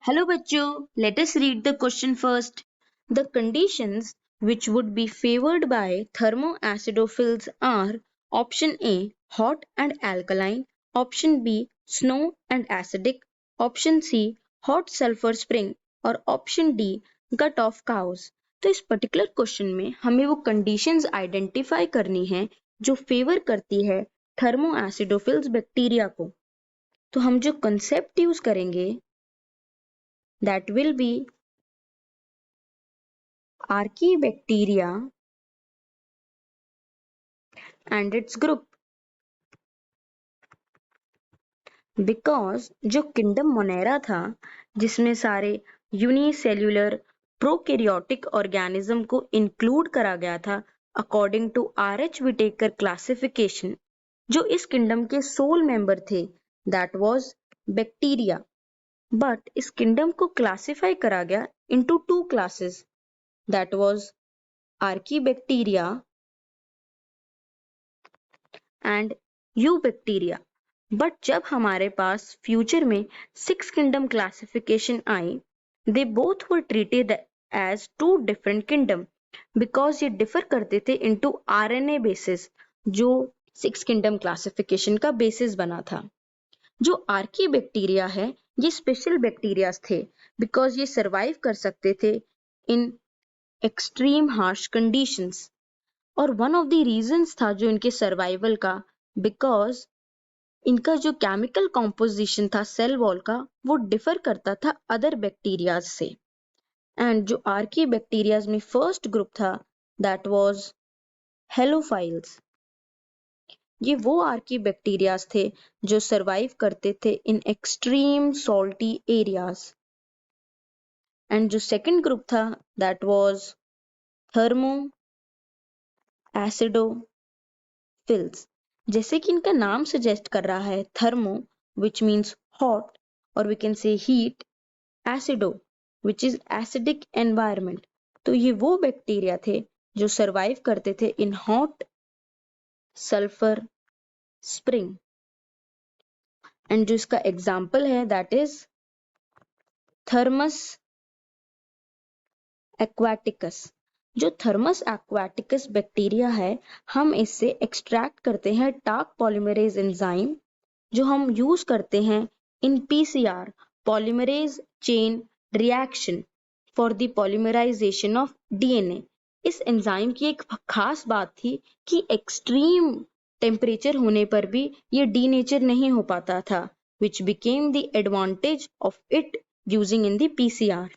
Hello bachcho, let us read the question first. The conditions which would be favored by thermoacidophils are option A hot and alkaline, option B snow and acidic, option C hot sulfur spring और option D gut of cows. तो इस particular question में हमें वो conditions identify करनी है जो favour करती है थर्मोएसिडोफिल्स बैक्टीरिया को. तो हम जो कंसेप्ट यूज करेंगे that will be Archaebacteria and its group. Because जो किंगडम मोनेरा था जिसमें सारे यूनिसेल्युलर प्रोकैरियोटिक ऑर्गेनिज्म को इंक्लूड करा गया था according to RH Whittaker classification, जो इस किंगडम के सोल मेंबर थे दैट वाज बैक्टीरिया. बट इस किंगडम को क्लासिफाई करा गया into two classes that was archaebacteria and eubacteria. But जब हमारे पास फ्यूचर में 6 किंगडम क्लासिफिकेशन आई, they both were treated as two different kingdom because ये डिफर करते थे इनटू RNA बेसिस, जो 6 किंगडम क्लासिफिकेशन का बेसिस बना था. जो आर्कीबैक्टीरिया है ये स्पेशल बैक्टीरियाज थे बिकॉज ये सरवाइव कर सकते थे इन एक्सट्रीम हार्श कंडीशंस. और वन ऑफ द रीजंस था जो इनके सर्वाइवल का बिकॉज इनका जो केमिकल कॉम्पोजिशन था सेल वॉल का वो डिफर करता था अदर बैक्टीरियाज से. एंड जो आर्की बैक्टीरियाज में फर्स्ट ग्रुप था दैट वाज हेलोफाइल्स. ये वो आर्की बैक्टीरियाज थे जो सरवाइव करते थे in extreme salty areas. And जो सेकंड ग्रुप था दैट वाज थर्मो एसिडोफिल्स. जैसे कि इनका नाम सजेस्ट कर रहा है थर्मो विच मीन्स हॉट और we can say heat, acido which is acidic environment. तो ये वो बैक्टीरिया थे जो सरवाइव करते थे in hot sulphur spring. And जो इसका एग्जाम्पल है दैट इज थर्मस एक्वाटिकस. जो थर्मस एक्वाटिकस बैक्टीरिया है हम इससे एक्सट्रैक्ट करते हैं टार्क पॉलीमरेज एंजाइम जो हम यूज करते हैं in PCR polymerase chain reaction for the polymerization of DNA. इस एंजाइम की एक खास बात थी कि एक्सट्रीम टेम्परेचर होने पर भी ये डीनेचर नहीं हो पाता था which became the advantage of it using in the PCR.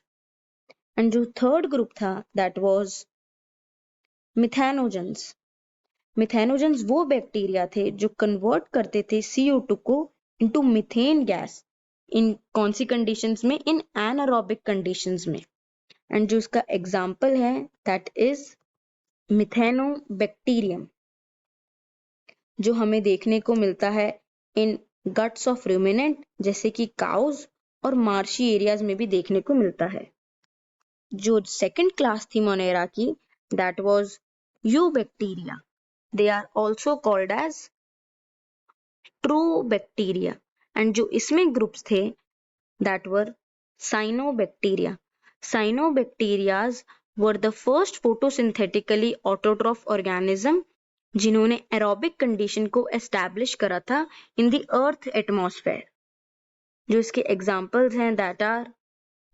And जो थर्ड ग्रुप था दैट वाज मिथेनोजेंस. मिथेनोजेंस वो बैक्टीरिया थे जो कन्वर्ट करते थे CO2 को इनटू मीथेन गैस. इन कौन सी कंडीशंस में? इन एनारोबिक कंडीशंस में. एंड जो इसका एग्जांपल है दैट इज मिथेनोबैक्टीरियम जो हमें देखने को मिलता है इन गट्स ऑफ रूमिनेंट जैसे कि काउज और मार्शी एरियाज में भी देखने को मिलता है. जो सेकंड क्लास थी मोनेरा की that was eubacteria. They are also called as true bacteria. And जो इसमें ग्रुप्स थे that were cyanobacteria. Cyanobacterias were the first photosynthetically autotroph organism जिन्होंने एरोबिक कंडीशन को एस्टैब्लिश करा था इन द अर्थ एटमॉस्फेयर. जो इसके एग्जांपल्स हैं दैट आर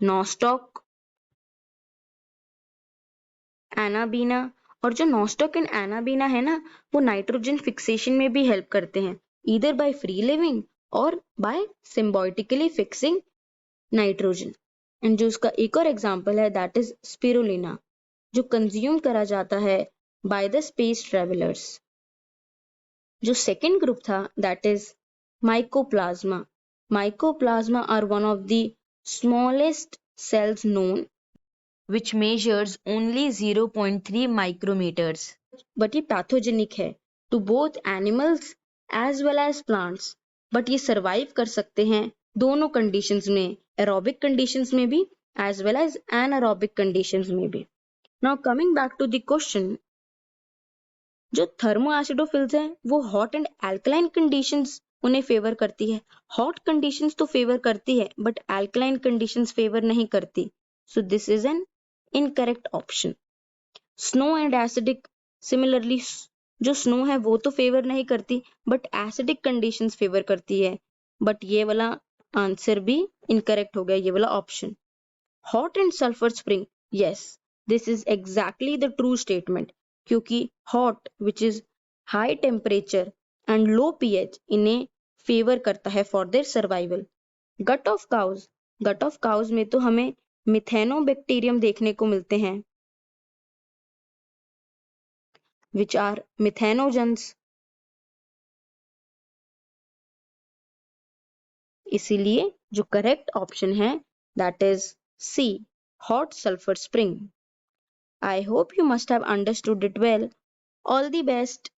नॉस्टॉक, एनाबीना. और जो नॉस्टॉक एंड एनाबीना है ना वो नाइट्रोजन फिक्सेशन में भी हेल्प करते हैं ईदर बाय फ्री लिविंग और by symbiotically fixing nitrogen. And जो उसका एक और एग्जांपल है दैट इज स्पिरुलिना जो कंज्यूम करा जाता है बाय द स्पेस ट्रेवलर्स. जो सेकंड ग्रुप था that is mycoplasma. Mycoplasma are one of the smallest cells known which measures only 0.3 micrometers. But ये pathogenic है to both animals as well as plants. But ये survive कर सकते हैं दोनों conditions में, aerobic conditions में भी as well as anaerobic conditions में भी. Now coming back to the question, जो thermoacidophils हैं वो hot and alkaline conditions उन्हें फेवर करती है। हॉट कंडीशंस तो फेवर करती है बट अल्कलाइन कंडीशंस फेवर नहीं करती, so this is an incorrect option. Snow and acidic, similarly जो स्नो है वो तो फेवर नहीं करती बट एसिडिक कंडीशंस फेवर करती है, बट ये वाला आंसर भी इनकरेक्ट हो गया, ये वाला option. Hot and sulphur spring, yes this is exactly the true statement, क्योंकि hot which is high temperature and low pH इन्हें फेवर करता है for their survival. Gut of cows, gut of cows में तो हमें मिथेनोबैक्टीरियम देखने को मिलते हैं which are methanogens, इसीलिए जो करेक्ट ऑप्शन है that is C, hot sulphur spring. I hope you must have understood it well. All the best.